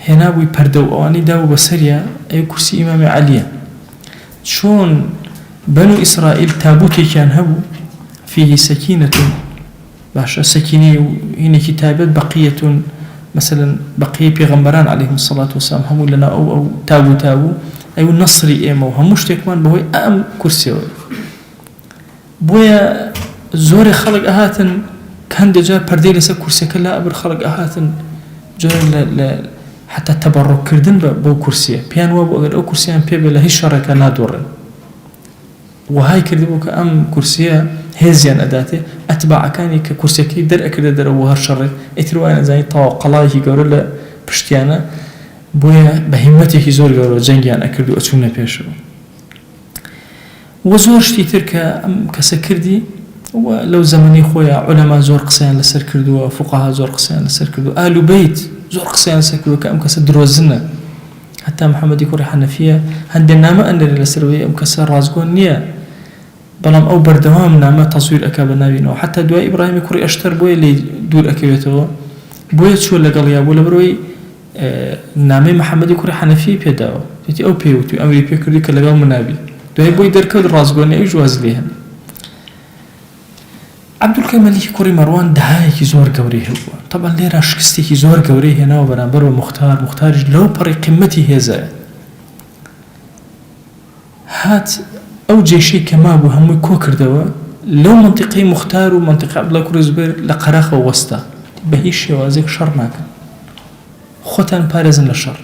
هێنابووی پەردە و ئەوانەی دابوو بەسەریە، ئەو کورسی ئیمامی عەلیە. چۆن بەنو ئیسرائیل تابوتێکیان هەبوو فیه سەکینەتون، باشە سەکینەی و هینێکی تایبەت بەقیەتون، مثلا بەقیە پێغەمبەران عەلەیهیم السەڵات وەسەلام هەموو لەناو ئەو تابوو ئەو نەسری ئێمە و هەموو شتێکمان بەهۆی ئەم کورسیەوە. بۆیە زۆرێ خەڵک ئەهاتن کە هەندێک جار پەردەی لەسەر کورسەکە لا ئەبر خەڵک ئەهاتن جۆرێک لە حتا تەبەڕوکردن بەو کورسیە، پێیان وابوو ئەگەر ئەو کورسیان پێ بێ لە هیچ شەڕێکە نادۆڕێن. وهای کردبوو کە ئەم کورسیە هێزیان ئەداتێ، ئەتباعەکانی کە کورسەکەی دەرئەکردە دەرەوە هەر شەڕێک ئیتر وایە نەزانی تەواو قەڵایەکی گەورە لە پشتیانە. بۆیە بە هیممەتێکی زۆر گەورە جەنگیان ئەکرد و ئەچوونە پێشەوە. و زۆر شتی تر کە ئەم کەسە کردی و لەو زەمەنی خۆیان عولەما زۆر قسەیان لەسەر کردووە، فوقەها زۆر قسەیان لەسەر کردووە، ئال و بەیت زۆر قسەیان لەسەر کردووە کە ئەم کەسە درۆزنە. حتا محەممەدی کوڕی حەنەفیە هەندێک نامە ئەنێرێ لەسەرەوەی ئەم کەسە ڕازگۆن نییە، بەڵام ئەو بەردەوام نامە تەزویر ئەکا بە ناوینەوە. حتا دوای ئیبراهیمی کوڕی ئەشتەر بۆیە لێ دوور ئەکەوێتەوە، بۆیە چوە لەگەڵیا بوو لەبەرەوەی نامەی محەممەدی کوڕی حەنەفی پێداوە، پێتی ئەو پێوتی ئەمری پێکردی کە لەگەڵ منابی، دوای بۆی دەرکەوت ڕازگۆنی ئەویش واز لێ هەن. عەبدولکەریمی کوڕی مەڕوان دەهایەکی زۆر گەورەی هەبووە. طبعا لێرە شکستێکی زۆر گەورەی هێناوە بەرامبەر بە مختاریش لەو پەڕی قیممەتی هێزایە. هات ئەو جێشەی کە مابوو هەمووی کۆ کردەوە لەو منتیقەی مختار و منتیقە عەبدوڵڵای کوڕی زوبەیر لە قەراخەوە وەستا، بە هیچ شێوازێک شەڕ ناکەن، خۆتان پارێزن لە شەڕ.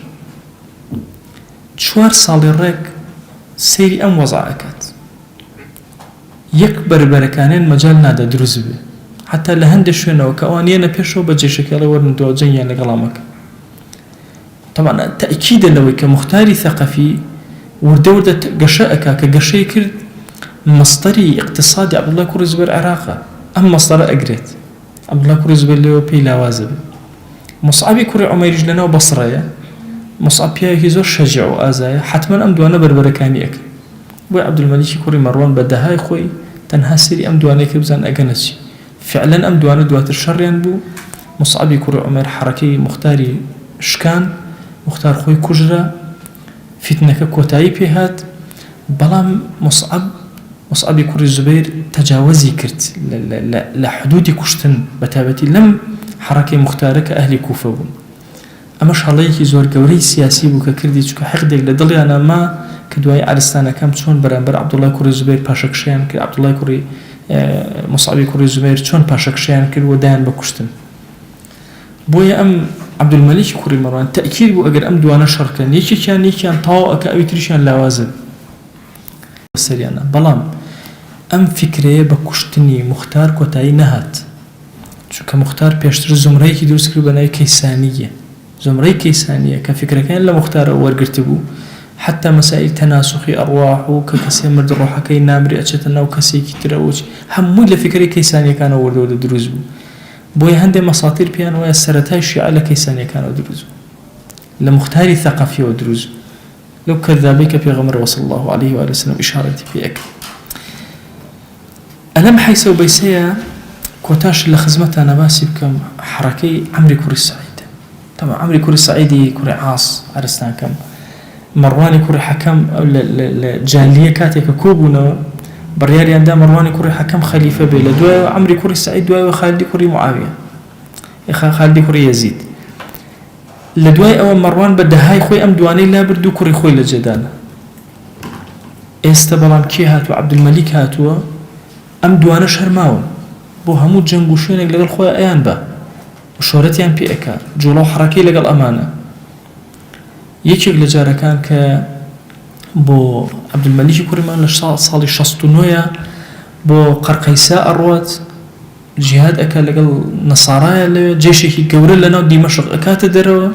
4 ساڵی ڕێک سەیری ئەم وەزع ئەکات، یەک بەربەرەکانیان مەجال نادا دروست بێ، حتا لە هەندێک شوێنەوە کە ئەوان یەنە پێشەوە بە جێشەکەڵە وەرنەوە جەنگیان لەگەڵا مەکە. طبعا تەئکیدە لەوەی کە مختاری ثەقەفی وردە گەشە ئەکا کە گەشەی کرد مەستەری اقتصادی عەبدوڵڵای کوڕی زوبەیر عێراقە، ئەم مەستەرە ئەگرێت، عەبدوڵڵای کوڕی زوبەیر لێوە پێی لاوازە بێ. مصعبی کوڕی عومەیریش لەناو بەسڕەیە، مصعب پیاوێکی زۆر شەجاع و ئازایە، حتمەن ئەم دوانە بەربەرەکانی ئەکرد. بۆی عەبدولمەلیکی کوڕی مەڕوان بە دەهای خۆی تەنها سەیری ئەم دوانەی کرد بزان ئەگەنە چی. فعلا ئەم دوانە دواتر شەڕیان بوو، مصعبی کوڕی عومەیر حەڕەکەی مختاری شکان، مختار خۆی کوژرا، فتنەکە کۆتایی پێهات، بەڵام مصعبی کوڕی زوبەیر تەجاوزی کرد لە حدودی کوشتن بەتابەتی لەم حەڕەکەی مختارە کە ئەهلی کوفە بوون. ئەمەش هەڵەیەکی زۆر گەورەی سیاسی بوو کە کردی، چونکە حەقدێک لە دڵیانە ما کە دوای عەرستانەکەم چۆن بەرامبەر عەبدوڵڵای کوڕی زوبەیر پاشەکشیان کرد، عەبدوڵڵای کوڕی مصعبی کوڕی زوبەیر چۆن پاشەکشیان کرد و دایان بە کوشتن. بۆیە ئەم عبد الملك كوري مروان تأكيد بو أجر أم دوانا شركا يكيان طاو أكا أوي تريشان لاوازن سريانا بلام أم فكرة بكشتني مختار كوتاي نهات شو كمختار بيشتر زمري كي دروس كربناي كيسانية زمري كيسانية كفكرة كان لمختار أول قرتبو حتى مسائل تناسخ أرواح وككسي مرد روحا كي نامري أتشتنا وكسي كي تروج همو لفكرة كيسانية كانوا وردو دروز بوي هندي مساطير بيان ويا السرتاي الشيعة كيسانية كانوا دروز لمختاري ثقافي ودروز لو كذابيك في غمر صلى الله عليه وآله وسلم إشارة في أكل ألم حيث وبيسيا كوتاش لخزمتها نباسي بكم حركي عمري كوري السعيد طبعا عمري كوري السعيدي كوري عاص عرستان كم مرواني كوري حكم جالية كاتيك كوبونا برياري عندها مرواني كوري حكم خليفة بيلا دواء عمري كوري السعيد دواء وخالدي كوري معاوية خالدي كوري يزيد لدواء أول مروان بده هاي خوي أم دواني لا بردو كوري خوي لجدانا استبلام كي هاتو عبد الملك هاتو أم دوانا شرماون بو همو جنگوشينك لقل خويا أيان با وشورتيان بي أكا جولو حركي لقل أمانة يكيك لجارة كان ك بو عبد الملك كوريمان صالي شستونويا بو قرقيساء الروات جهاد أكا لقل نصارايا جيشي قوري لنا دمشق أكاتا دروا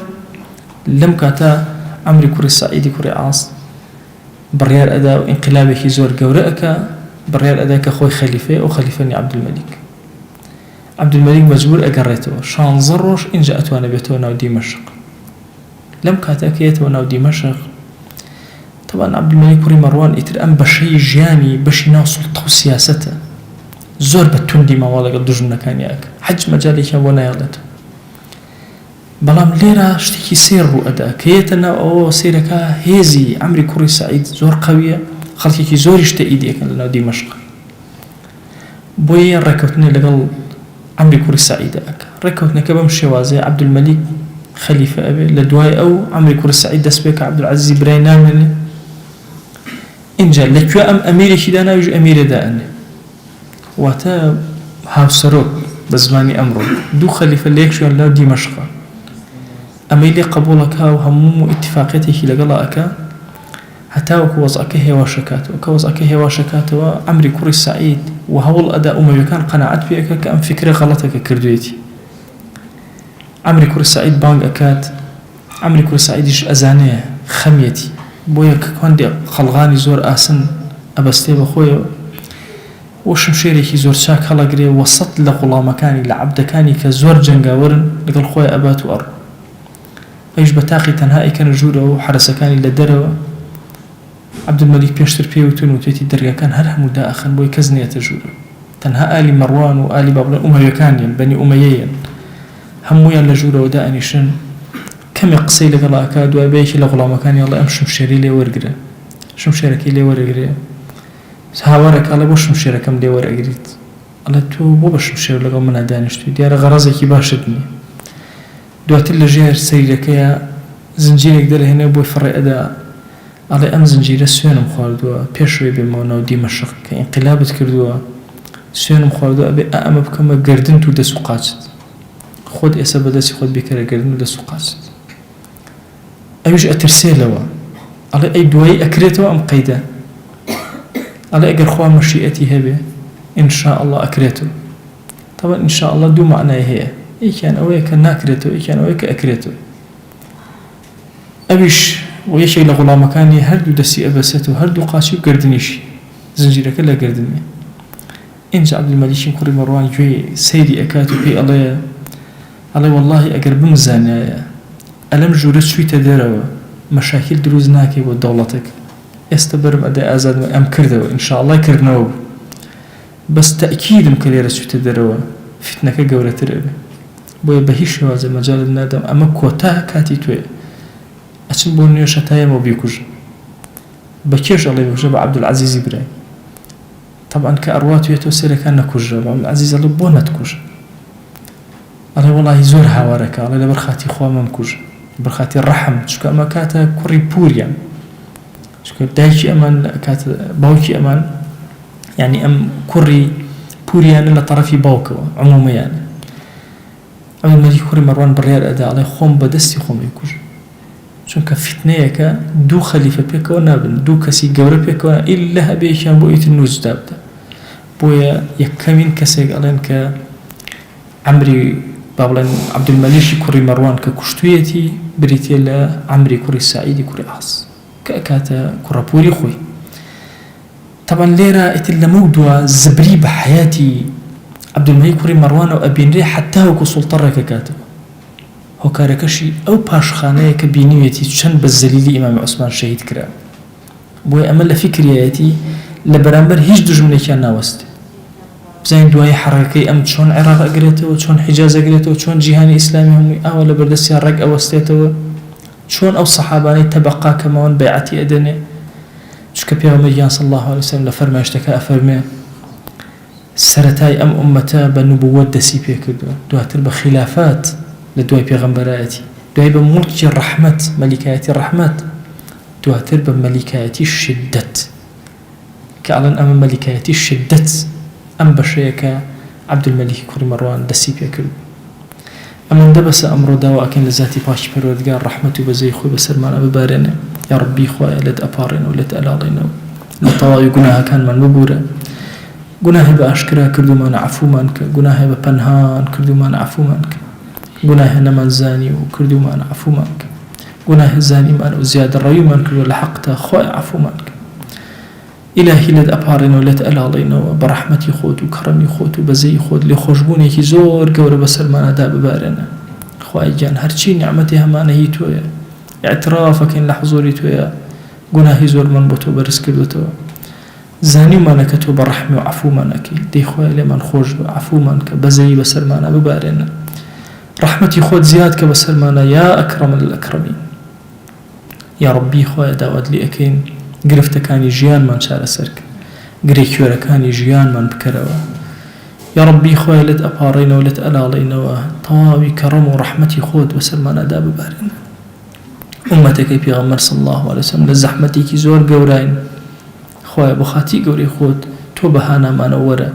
لم كاتا عمري كوري السعيدي كوري عاص بريار أدا وإنقلابي زور قوري أكا بريال أداك أخوي خليفة أو خليفاني عبد الملك عبد الملك مجبور أقريته شان زروش إن جاءتوا نبيته ناو دمشق لم كاتاكيته ناو دمشق طبعا عبد الملك كوري مروان يتر أم بشي جياني بشي ناو سلطة وسياسته زور بتوندي ما والله قد دجنا كان ياك حج مجالي كان ولا يغلط بلام ليرا شتيكي سيرو أداك كيتنا أو سيركا هيزي عمري كوري سعيد زور قوية خلقي زور يشتئيدي كان لنا دمشق بوي ركوتني لقل عمري كوري سعيد أك ركوتنا كبمشي وازي عبد الملك خليفة أبي لدواي أو عمري كوري سعيد دسبيك عبد العزيز براي نامل إن جاء لكوا أم أميري كدانا يجو أميري داءني واتا هاو سروك بزماني أمره دو خليفة ليكشو لا دمشق أميلي قبولك هاو هموم اتفاقيتك لقلا أكا حتى وكوزعك هواشكات وكوزعك هواشكات وعمري كوري السعيد وهول أداء ما كان قناعت بيك كأم فكرة غلطك كردويتي عمري كوري السعيد بانج أكاد عمري كوري السعيد إيش أزانيه خميتي بويا كان دي خلغاني زور آسن أبستي بخويا وشمشيري كي زور شاك هلا قري وسط لغلام مكاني لعبد كاني كزور جنجاورن لقل خويا أبات وأر أيش بتاقي تنهائي كان جوره وحرس كاني لدروا عبد الملك بيشتر بيوتون وتيتي درجة كان هرهم ودا أخن بوي كزنية تجوره تنها آل مروان وآل بابلان أموية كانيا بني أميين همويا لجوره ودا أنيشن كم يقصي لك الله أكاد وأبيك لغلام كاني الله أم شمشيري لي ورقرة شمشيركي لي ورقرة هاورك الله بوش شمشيركم لي ورقريت الله تو بو بشمشير لك من أدانشتو ديار غرازك باشدني دوات اللجير سيرك يا زنجيرك دل هنا بوي فرق أدا على أم زنجيرة سوينم خالدوا بيشوي بمونا ودمشق كإنقلابت كردوا سوينم خالدوا أبي أأم بكم قردن تو دسوقات خود إسا بدسي خود بكرة قردن دسوقات أيوش أترسيلوا على أي دواي أكريتوا أم قيدا على أجر خواه مشيئتي هبه إن شاء الله أكريتوا طبعا إن شاء الله دو معناه هي إيه كان أويك ناكريتوا إيه كان أويك أكريتوا أبيش ويشي لغلام كاني هردو دسي أبسته هردو قاسي وقردنيشي زنجيرة كلا قردني إنج عبد الملك كوري مروان جوي سيدي أكاتو بي الله والله أقر بمزانيا ألم جورت شوي تداروا مشاكل دروز ناكي ودولتك استبرم أداء أزاد أم كردوا إن شاء الله كرناو بس تأكيد مكليرة شوي تداروا فتنك قولة تربي بوي بهيش هوازي مجال النادم أما كوتا كاتي توي أشن بونيو شتايا مو بيكوج بكيش الله يوجب عبد العزيز براي طبعا كأروات يتوسير كان نكوج عبد العزيز الله بونا تكوج الله والله زور هوارك الله لبرخاتي خوا ممكوج برخاتي الرحم شكا ما كاتا كوري بوريان شكا دايشي أمان كاتا باوكي أمان يعني أم كوري بوريان لطرفي باوكو عموما يعني عەبدولمەلیک کوڕی مەڕوان بڕیار ئەدا ئەڵێ خۆم بەدەستی خۆم ئەیکوژم چونکە فتنەیەکە دوو خەلیفە پێکەوە نابن دوو کەسی گەورە پێکەوە ئیلا هەبێکیان بۆ ئیتر نووسدا بدە بۆیە یەکەمین کەسێک ئەڵێن کە عەمری با بڵێن عەبدولمەلیکی کوڕی مەڕوان کە کوشتوویەتی بریتیە لە عەمری کوڕی سەعیدی کوڕی عاس کە ئەکاتە کوڕەپووری خۆی طبعا لێرە ئیتر لەمە دووە زبری بە حەیاتی عەبدولمەلیک کوڕی مەڕوانەوە ئەبینرێ حتا وەکو سوڵتەڕێک ئەکاتەوە هۆکارەکەشی ئەو پاشخانەیە کە بینیوێتی چەند بە زەلیلی ئیمامی عوسمان شەهید کرا بۆیە ئەمە لە فکریایەتی لە بەرامبەر هیچ دژمنێکیان ناوەستێ بزانین دوای حەڕەکەی ئەم چۆن عێراق ئەگرێتەوە چۆن حیجاز ئەگرێتەوە چۆن جیهانی ئیسلامی هەمووی ئاوا لە بەردەستیان ڕێک ئەوەستێتەوە چۆن ئەو سەحابانەی تەبەقا کەمەوەن بەیعەتی ئەدەنێ چونکە پێغەمبەریان صلی الله عليه وسلم لە فەرمایشتەکە ئەفەرمێ سەرەتای ئەم ئومەتە بە نوبووەت دەستی پێکردووە دواتر بە خلافات لە دوای پێغەمبەرایەتی دوای بە موڵکی ڕەحمەت مەلیکایەتی ڕەحمەت دواتر بە مەلیکایەتی شدەت کە ئەڵێن ئەمە مەلیکایەتی شدەت ئەم بەشەیە کە عەبدولمەلیک کوڕی مەڕوان دەستی پێکرد ئەمەندە بەسە ئەمڕۆ داواکەین لە ذاتی پاکی پەروەردگار ڕەحمەت و بەزەی خۆی بەسەرمانە ببارێنێ یا ڕەبی خوایە لێت ئەپاڕێنەوە لێت ئەلاڵێنەوە لە تەواوی گوناهەکانمان ببوورە گوناهی بە ئاشکرا کردومانە عەفومان کە گوناهی بە پەنهان کردومانە عەفومان کە گوناهی نەمانزانی و کردومانە عەفومان کە گوناهی زانیمان و زیادە ڕەویمان کردووە لە حەقتا خوایە عەفومان کە ئیلاهی لێت ئەپاڕێنەوە لێت ئەلاڵێنەوە بە ڕەحمەتی خۆت و کەڕەمی خۆت و بەزەی خۆت لێ خۆشبوونێکی زۆر گەورە بەسەرمانەدا ببارێنە خوای گیان هەرچی نیعمەتی هەمانە هی تۆیە اعترافەکەین لە حوزوری تۆیە گوناهی زۆرمان بۆ تۆ بەرز کردوێتەوە زانیمانە کە تۆ بە ڕەحمی و عەفومانەکەی دەی خوای لێمان خۆش بە عەفومان کە بەزەی بەسەرمانە ببارێنە ڕەحمەتی خۆت زیاد کە بەسەرمانە یا ئەکرەم الئەکرەمین یا ڕەبی خوایە داوات لێ ئەکەین گرفتەکانی ژیانمان چارەسەرکە گرێکوێرەکانی ژیانمان بکەرەوە یا ڕەبی خوایە لێت ئەپاڕێنەوە لێت ئەلاڵێنەوە تەواوی کەڕەم و ڕەحمەتی خۆت بەسەرمانەدا ببارێنە ئومەتەکەی پێغەمبەر صلی الله عليه وسلم لە زەحمەتێکی زۆر گەوراین خوایە بۆ خاتی گەورەی خۆت تۆ بەهانامانە وەرە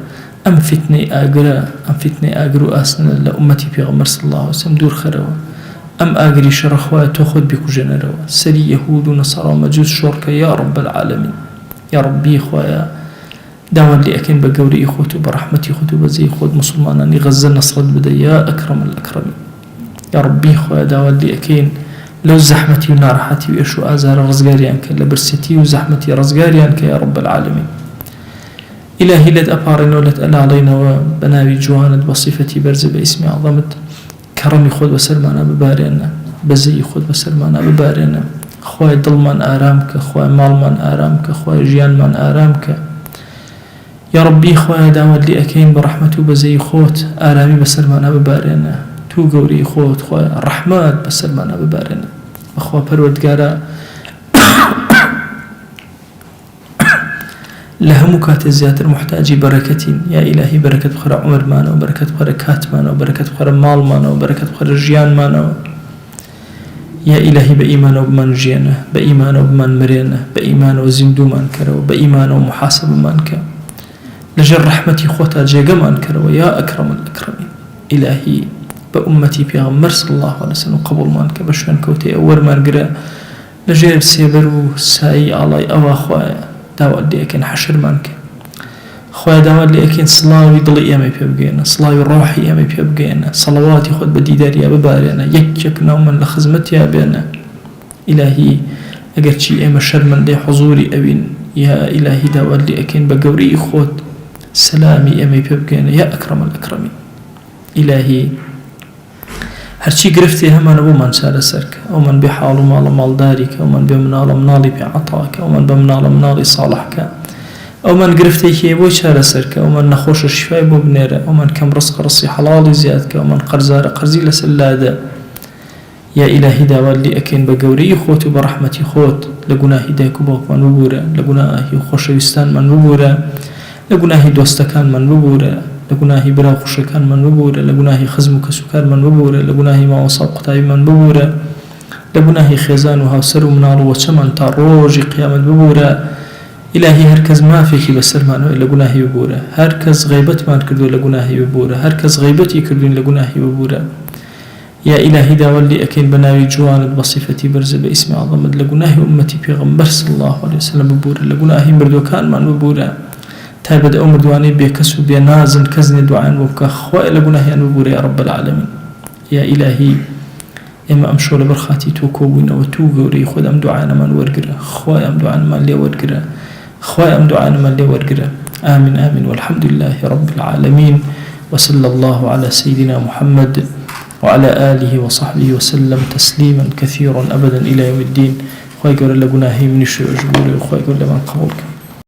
ئەم فتنەی ئاگرە ئەم فتنەی ئاگر و ئاسنە لە ئومەتی پێغەمبەر صلی الله عليه وسلم دوور خەرەوە ئەم ئاگری شەڕە خوایە تۆ خۆت بیکوژێنەرەوە سەری یەهود و نەسەڕا و مەجوس شۆڕکە یا ڕەب العالەمین یا ڕەبی خوایە داوات لێ ئەکەین بە گەورەی خۆت و بە ڕەحمەتی خۆت و بەزەی خۆت مسلمانانی غەزە نەسڕەت بدە یا ئەکرەم الئەکرەمین یا ڕەبی خوایە داوات لێ ئەکەین لەو زەحمەتی و ناڕەحەتی و ئێش و ئازارە ڕزگاریان کە لە برسەتی و زەحمەتی ڕزگاریان کە یا ڕەب العالەمین ئیلاهی لێت ئەپاڕێنەوە لێت ئەلاڵێنەوە بە ناوی جوانت بە صیفەتی بەرزە بە ئیسمی عەظەمت کەڕەمی خۆت بەسەرمانە ببارێنە بەزەی خۆت بەسەرمانە ببارێنە خوای دڵمان ئارام کە خوای ماڵمان ئارام کە خوای ژیانمان ئارام کە یا ڕەبی خوایە داوات لێ ئەکەین بە ڕەحمەت و بەزەی خۆت ئارامی بەسەرمانە ببارێنە تو گەورەی خۆت خوای ڕەحمەت بەسەرمانە ببارێنە بەخوا پەروەردگارە لە هەموو کاتێ زیاتر محتاجی بەرەکەتین یا ئیلاهی بەرەکەت بخەرە عومرمانەوە بەرەکەت بخەرە کاتمانەوە بەرەکەت بخەرە ماڵمانەوە بەرەکەت بخەرە ژیانمانەوە یا ئیلاهی بە ئیمانەوە بمان ژێنە بە ئیمانەوە بمان مرێنە بە ئیمانەوە زیندومان کەرەوە بە ئیمانەوە محاسبمان کە لەژێر ڕەحمەتی خۆتا جێگەمان کەرەوە یا ئەکرەم الئەکرەمین ئیلاهی بە ئومەتی پێغەمبەر صلی الله عليه وسلم قبوڵمان کە بە شوێن کەوتەی ئەو وەرمانگرە لەژێر سێبەر و سایی ئاڵای ئەوە خوایە داوات لێ ئەکەین حەشرمان کە خوایە داوات لێ ئەکەین سڵاوی دڵی ئێمەی پێ بگەێنە سڵاوی ڕۆحی ئێمەی پێ بگەێنە سەڵەواتی خۆت بە دیداریا ببارێنە یەک ناومەن لە خزمەتیا بێنە ئیلاهی ئەگەر چی ئێمە شەرمەندەی حوزوری ئەوین یا ئیلاهی داوات لێ ئەکەین بە گەورەی خۆت سەلامی ئێمەی پێ بگەێنە یا ئەکرەم الئەکرەمین ئیلاهی هەرچی گرفتی هەمانە بۆمان چارەسەرکە ئەومان بێ حاڵ و ماڵە ماڵداریکە ئەومان بێ مناڵە مناڵی پێ عەتاکە ئەومان بە مناڵە مناڵی ساڵحکە ئەومان گرفتێکی هەیە بۆی چارەسەرکە ئەومان نەخۆشە شیفای بۆ بنێرە ئەومان کەم ڕزق ڕسی حەڵاڵی زیادکە ئەومان قەرزارە قەرزی لەسەر لادە یا ئیلاهی داوات لێ ئەکەین بە گەورەی خۆت و بە ڕەحمەتی خۆت لە گوناهی دایک و باوکمان ببوورە لە گوناهی خۆشەویستانمان ببوورە لە گوناهی دۆستەکانمان ببوورە لە گوناهی برا خوشەکانمان ببوورە لە گوناهی خزم و کەسوکارمان ببوورە لە گوناهی ماوەسا و قوتابیمان ببوورە لە گوناهی خێزان و هاوسەر و مناڵ و وەچەمان تا ڕۆژی قیامەت ببوورە ئیلاهی هەرکەس مافێکی بەسەرمانەوە لە گوناهی ببوورە هەرکەس غەیبەتمان کردووە لە گوناهی ببوورە هەرکەس غەیبەتی کردوین لە گوناهی ببوورە يا إلهي دا واللي أكين بناوي جوانت بصفتي برز باسم أعظم لقناه أمتي بيغمبر صلى الله عليه وسلم ببورا لقناه مردو كان من ببورا تابد أمر دواني بيكسو بينازن كزن دعان وكا خواء لقناه أن ببورا يا رب العالمين يا إلهي إما أمشو لبرخاتي توكوين وتو قوري خود أم دعانا من ورقرا خواء أم دعانا من لي ورقرا خواء أم دعانا من لي ورقرا آمين آمين والحمد لله رب العالمين وصلى الله على سيدنا محمد وعلى آله وصحبه وسلم تسليما كثيرا أبدا إلى يوم الدين خواهي قول لقناهي من الشيء أجبوري وخواهي قول لمن قبولك